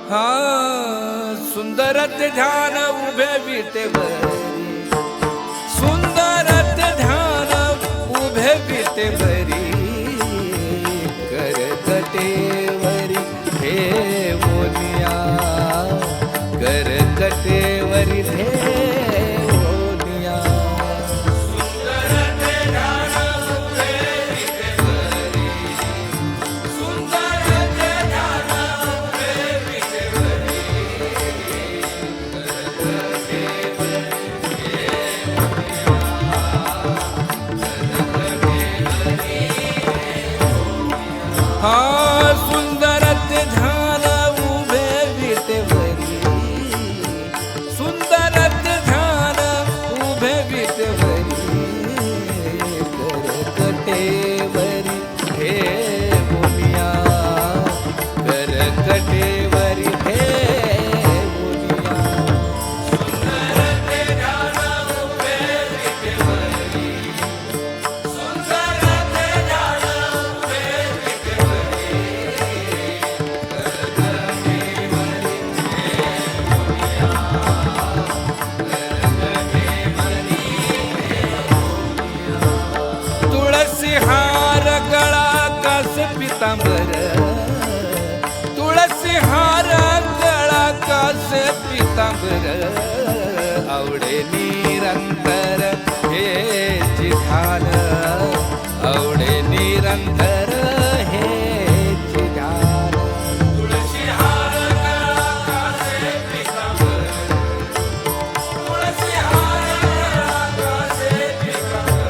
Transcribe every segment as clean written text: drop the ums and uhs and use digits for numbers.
हा सुंदर ते ध्यान उभे विटेवरी, सुंदर ते ध्यान उभे विटेवरी, करकटेवरी ठेवोनिया, करकटेवरी ठेवोनिया. हा सुंदर ते ध्यान उभे विटेवरी, सुंदर ते ध्यान उभे विटेवरी, करकटेवरी ठेवोनिया, करकटेवरी ठेवोनिया. सुंदर ते ध्यान उभे विटेवरी, सुंदर ते ध्यान उभे तुळसी हार गळा कास पितांबर, तुळसी हार गळा कास पितांबर, आवडे निरंतर हेची ध्यान, आवडे निरंतर हेची ध्यान. तुळसी हार गळा कास पितांबर, तुळसी हार गळा कास पितांबर,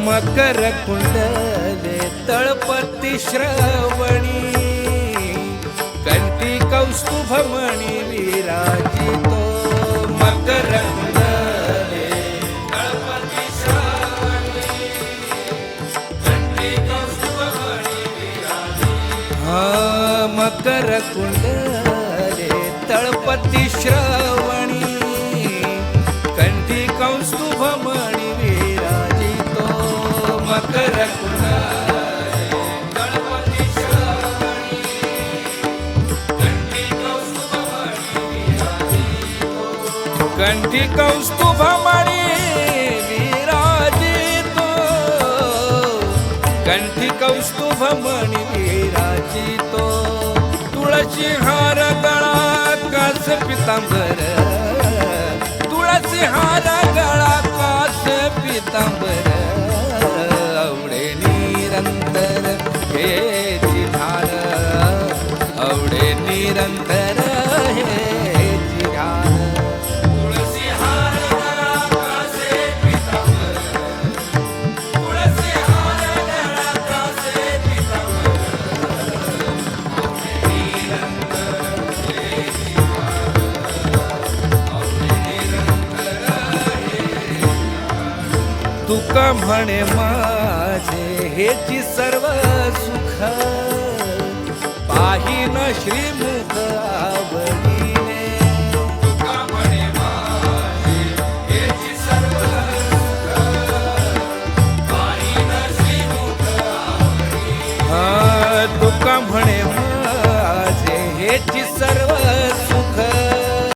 मकर कुंडले तळपती श्रवणी, कंठी कौस्तुभमणी विराजितो. मकर कुंडले तळपती श्रवणी, कंठी कौस्तुभमणी विराजितो. हा मकर कुंडले तळपती श्रवणी, कंठी कौस्तुभमणी विराजितो. मकर कुंडले तळपती श्रवणी, कंठी कौस्तुभमणी विराजितो, कंठी कौस्तुभमणी विराजितो, कंठी कौस्तुभमणी विराजितो. तुळशी हार गळा कास पितांबर, तुळसी हार गळा कास पितांबर, आवडे निरंतर हेची ध्यान, आवडे निरंतर हेची ध्यान. तुळसी हार गळा कास पितांबर, तुळसी हार गळा कास पितांबर, आवडे निरंतर हेची ध्यान, आवडे निरंतर हेची ध्यान. तुका म्हणे माझे हेची सर्व सुख, पाहिन श्रीमुख आवडी.